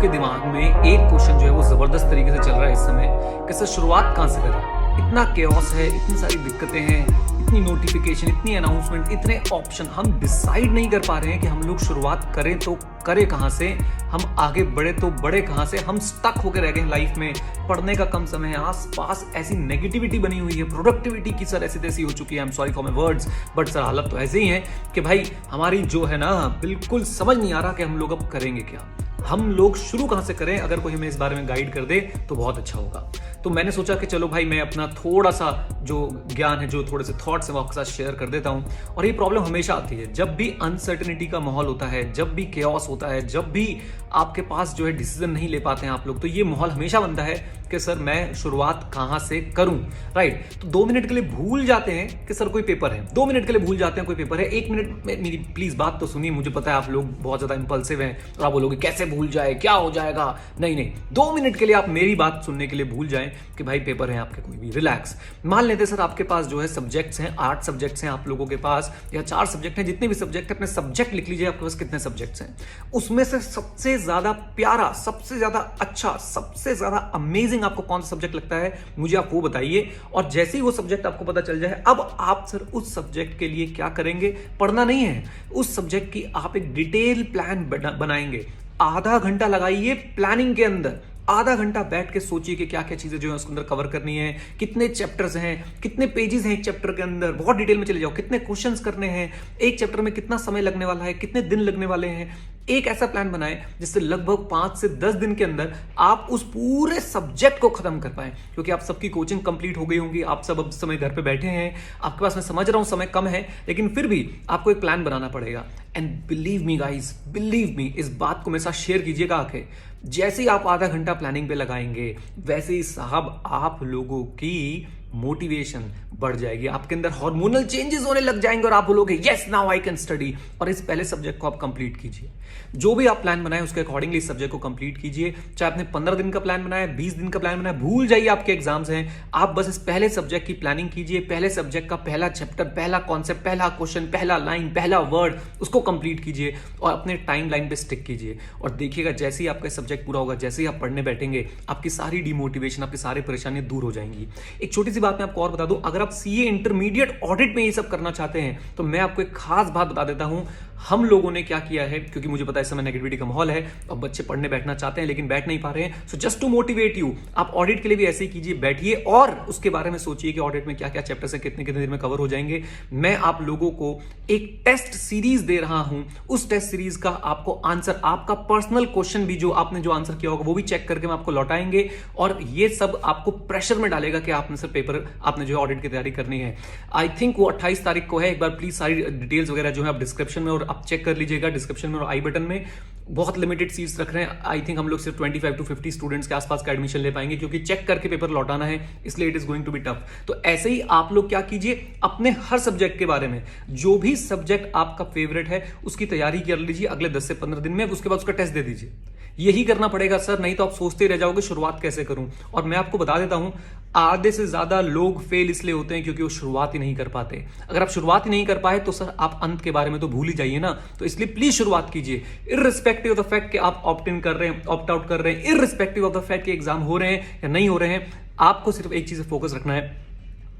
सबके दिमाग में एक क्वेश्चन जो है वो जबरदस्त तरीके से चल रहा है इस समय कि सर शुरुआत कहाँ से करें। इतना केओस है, इतनी सारी दिक्कतें हैं, इतनी नोटिफिकेशन, इतनी अनाउंसमेंट, इतने ऑप्शन, हम डिसाइड नहीं कर पा रहे हैं कि हम लोग शुरुआत करें तो करें कहाँ से, हम आगे बढ़े तो बढ़े कहाँ से। हम स्टक होकर रह गए लाइफ में, पढ़ने का कम समय है, आसपास ऐसी नेगेटिविटी बनी हुई है, प्रोडक्टिविटी की सर ऐसी तैसी हो चुकी है। I am sorry for my words, but sir हालत तो ऐसे ही है कि भाई हमारी जो है ना, बिल्कुल समझ नहीं आ रहा कि हम लोग अब करेंगे क्या, हम लोग शुरू कहां से करें। अगर कोई हमें इस बारे में गाइड कर दे तो बहुत अच्छा होगा। तो मैंने सोचा कि चलो भाई मैं अपना थोड़ा सा जो ज्ञान है, जो थोड़े से थॉट्स हैं वो आपके साथ शेयर कर देता हूं। और ये प्रॉब्लम हमेशा आती है जब भी अनसर्टेनिटी का माहौल होता है, जब भी केओस होता है, जब भी आपके पास जो है डिसीजन नहीं ले पाते हैं आप लोग, तो ये माहौल हमेशा बनता है कि सर मैं शुरुआत कहां से करूं। राइट, तो 2 मिनट के लिए भूल जाते हैं कि सर कोई पेपर है, 2 मिनट के लिए भूल जाते हैं कोई पेपर है। 1 मिनट में मेरी प्लीज बात तो सुनिए, मुझे पता है आप लोग बहुत ज्यादा इंपल्सिव हैं और आप बोलोगे कैसे भूल जाए, क्या हो जाएगा। नहीं, 2 मिनट के लिए आप मेरी बात सुनने के लिए भूल जाएं कि भाई पेपर है आपके, कोई भी रिलैक्स। मान लेते सर आपके पास जो है सब्जेक्ट्स हैं, 8 सब्जेक्ट्स हैं आप लोगों के पास, या 4 सब्जेक्ट हैं, जितने भी सब्जेक्ट है अपने सब्जेक्ट लिख लीजिए आपके पास कितने सब्जेक्ट्स हैं। उसमें से सबसे ज्यादा प्यारा, सबसे ज्यादा अच्छा, सबसे ज्यादा अमेजिंग आपको कौन सा सब्जेक्ट लगता है, मुझे आप वो बताइए। और जैसे ही वो सब्जेक्ट आपको पता चल जाए, अब आप सर उस सब्जेक्ट के लिए क्या करेंगे। पढ़ना नहीं है, उस सब्जेक्ट की आप एक डिटेल प्लान बनाएंगे। आधा घंटा लगाइए प्लानिंग के अंदर, आधा घंटा बैठ के सोचिए कि क्या क्या चीजें जो है उसके अंदर कवर करनी है, कितने चैप्टर्स हैं, कितने पेजेस हैं एक चैप्टर के अंदर, बहुत डिटेल में चले जाओ, कितने क्वेश्चंस करने हैं, एक चैप्टर में कितना समय लगने वाला है, कितने दिन लगने वाले हैं। एक ऐसा प्लान बनाएं जिससे लगभग 5 से 10 दिन के अंदर आप उस पूरे सब्जेक्ट को खत्म कर पाएं। क्योंकि आप सबकी कोचिंग कंप्लीट हो गई होंगी, आप सब अब समय घर पे बैठे हैं, आपके पास, मैं समझ रहा हूं समय कम है, लेकिन फिर भी आपको एक प्लान बनाना पड़ेगा। And believe me guys, believe me, इस बात को मेरे साथ शेयर कीजिएगा आके, जैसे ही आप आधा घंटा प्लानिंग पे लगाएंगे वैसे ही साहब आप लोगों की मोटिवेशन बढ़ जाएगी, आपके अंदर हार्मोनल चेंजेस होने लग जाएंगे और आप बोलोगे yes now I can study. और इस पहले सब्जेक्ट को आप कंप्लीट कीजिए, जो भी आप प्लान बनाए उसके अकॉर्डिंगली इस सब्जेक्ट को कंप्लीट कीजिए। चाहे आपने 15 दिन का प्लान बनाया, 20 दिन का प्लान बनाया, भूल जाइए आपके एग्जाम्स हैं, आप बस इस पहले सब्जेक्ट की प्लानिंग कीजिए। पहले सब्जेक्ट का पहला चैप्टर, पहला कॉन्सेप्ट, पहला क्वेश्चन, पहला लाइन, पहला वर्ड, उसको कंप्लीट कीजिए और अपने टाइम लाइन पे स्टिक कीजिए। और देखिएगा जैसे ही आपका सब्जेक्ट पूरा होगा, जैसे ही आप पढ़ने बैठेंगे, आपकी सारी डिमोटिवेशन, आपकी सारी परेशानियां दूर हो जाएंगी। एक छोटी सी बात मैं आपको और बता दूं, अगर आप सीए इंटरमीडिएट ऑडिट में ये सब करना चाहते हैं तो मैं आपको एक खास बात बता देता हूं। हम लोगों ने क्या किया है, क्योंकि मुझे पता है इस समय नेगेटिविटी का माहौल है और बच्चे पढ़ने बैठना चाहते हैं लेकिन बैठ नहीं पा रहे हैं। So just to motivate you, आप ऑडिट के लिए भी ऐसे ही कीजिए, बैठिए और उसके बारे में सोचिए कि ऑडिट में क्या क्या चैप्टर्स हैं, कितने कितने देर में कवर हो जाएंगे। मैं आप लोगों को एक टेस्ट सीरीज दे रहा हूं, उस टेस्ट सीरीज का आपको आंसर, आपका पर्सनल क्वेश्चन भी जो आपने जो आंसर किया होगा वो भी चेक करके हम आपको लौटाएंगे। और ये सब आपको प्रेशर में डालेगा कि आपने सर पेपर, आपने जो ऑडिट की तैयारी करनी है। आई थिंक वो 28 तारीख को है। एक बार प्लीज सारी डिटेल्स वगैरह जो है आप डिस्क्रिप्शन में और आप चेक कर लीजिएगा, डिस्क्रिप्शन में और आई बटन में। बहुत लिमिटेड सीट्स रख रहे हैं, आई थिंक हम लोग सिर्फ 25 to 50 स्टूडेंट्स के आसपास का एडमिशन ले पाएंगे, क्योंकि चेक करके पेपर लौटाना है, इसलिए it is going to be tough. तो ऐसे ही आप लोग क्या कीजिए, अपने हर सब्जेक्ट के बारे में, जो भी सब्जेक्ट आपका फेवरेट है उसकी तैयारी कर लीजिए अगले 10 से 15 दिन में, उसके बाद उसका टेस्ट दे दीजिए। यही करना पड़ेगा सर, नहीं तो आप सोचते रह जाओगे शुरुआत कैसे करूं। और मैं आपको बता देता हूं, आधे से ज्यादा लोग फेल इसलिए होते हैं क्योंकि वो शुरुआत ही नहीं कर पाते। अगर आप शुरुआत ही नहीं कर पाए तो सर आप अंत के बारे में तो भूल ही जाइए ना। तो इसलिए प्लीज शुरुआत कीजिए, इररिस्पेक्टिव ऑफ द फैक्ट कि आप ऑप्ट इन कर रहे हैं, ऑप्ट आउट कर रहे हैं, इररिस्पेक्टिव ऑफ द फैक्ट कि एग्जाम हो रहे हैं या नहीं हो रहे हैं। आपको सिर्फ एक चीज से फोकस रखना है,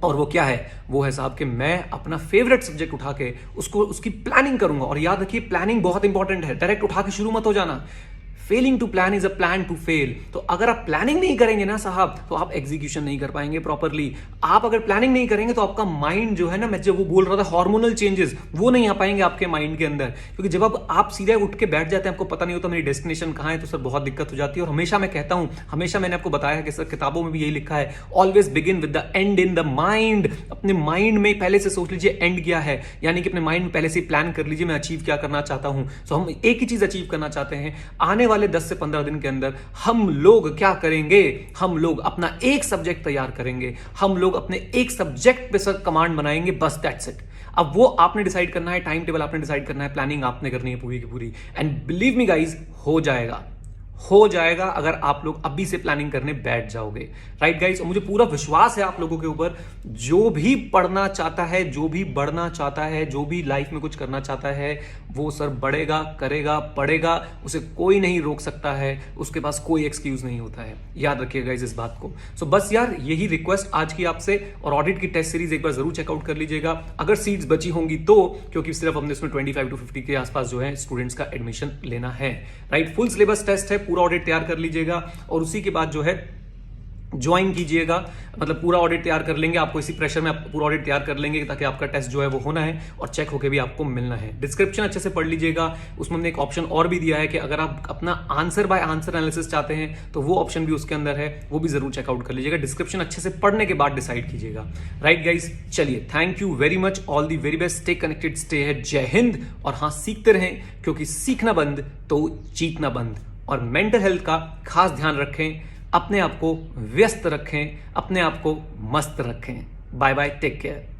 और वो क्या है, वो है साहब कि मैं अपना फेवरेट सब्जेक्ट उठा के उसको, उसकी प्लानिंग करूंगा। और याद रखिए प्लानिंग बहुत इंपॉर्टेंट है, डायरेक्ट उठा के शुरू मत हो जाना। Failing to plan is a plan to fail. तो अगर आप प्लानिंग नहीं करेंगे ना साहब, तो आप एग्जीक्यूशन नहीं कर पाएंगे प्रॉपरली। आप अगर प्लानिंग नहीं करेंगे तो आपका माइंड जो है ना, मैं जब वो बोल रहा था हार्मोनल चेंजेस, वो नहीं आ पाएंगे आपके माइंड के अंदर। क्योंकि जब आप सीधे उठ के बैठ जाते हैं, आपको पता नहीं होता मेरी डेस्टिनेशन कहां है, तो सर बहुत दिक्कत हो जाती है। और हमेशा मैं कहता हूं, हमेशा मैंने आपको बताया कि सर किताबों में भी यही लिखा है, always begin with the and in the mind. अपने माइंड में पहले से सोच लीजिए एंड क्या है, यानी कि अपने माइंड में पहले से प्लान कर लीजिए मैं अचीव क्या करना चाहता हूं। सो हम एक ही चीज अचीव करना चाहते हैं, आने वाले 10 से 15 दिन के अंदर हम लोग क्या करेंगे, हम लोग अपना एक सब्जेक्ट तैयार करेंगे, हम लोग अपने एक सब्जेक्ट पे सर कमांड बनाएंगे, बस दैट्स इट। अब वो आपने डिसाइड करना है, टाइम टेबल आपने डिसाइड करना है, प्लानिंग आपने करनी है पूरी की पूरी। एंड बिलीव मी गाइज, हो जाएगा, हो जाएगा अगर आप लोग अभी से प्लानिंग करने बैठ जाओगे। राइट गाइस, और मुझे पूरा विश्वास है आप लोगों के ऊपर, जो भी पढ़ना चाहता है, जो भी बढ़ना चाहता है, जो भी लाइफ में कुछ करना चाहता है, वो सर बढ़ेगा, करेगा, पढ़ेगा, उसे कोई नहीं रोक सकता है, उसके पास कोई एक्सक्यूज नहीं होता है। याद रखिएगा गाइस इस बात को। सो बस यार यही रिक्वेस्ट आज की आपसे, और ऑडिट की टेस्ट सीरीज एक बार जरूर चेकआउट कर लीजिएगा अगर सीट्स बची होंगी तो, क्योंकि सिर्फ हमने इसमें 25 to 50 के आसपास जो है स्टूडेंट्स का एडमिशन लेना है। राइट, फुल सिलेबस टेस्ट है, पूरा ऑडिट तैयार कर लीजिएगा और उसी के बाद जो है ज्वाइन कीजिएगा। मतलब पूरा ऑडिट तैयार कर लेंगे, आपको इसी प्रेशर में आप पूरा ऑडिट तैयार कर लेंगे ताकि आपका टेस्ट जो है वो होना है और चेक होके भी आपको मिलना है। डिस्क्रिप्शन अच्छे से पढ़ लीजिएगा, उसमें हमने एक ऑप्शन और भी दिया है कि अगर आप अपना आंसर बाय आंसर एनालिसिस चाहते हैं तो वो ऑप्शन भी उसके अंदर है, वो भी जरूर चेकआउट कर लीजिएगा। डिस्क्रिप्शन अच्छे से पढ़ने के बाद डिसाइड कीजिएगा। राइट गाइस, चलिए thank you very much, all the very best, stay connected, stay है, जय हिंद। और हाँ, सीखते रहें, क्योंकि सीखना बंद तो जीतना बंद। और मेंटल हेल्थ का खास ध्यान रखें, अपने आप को व्यस्त रखें, अपने आप को मस्त रखें। Bye bye, take care.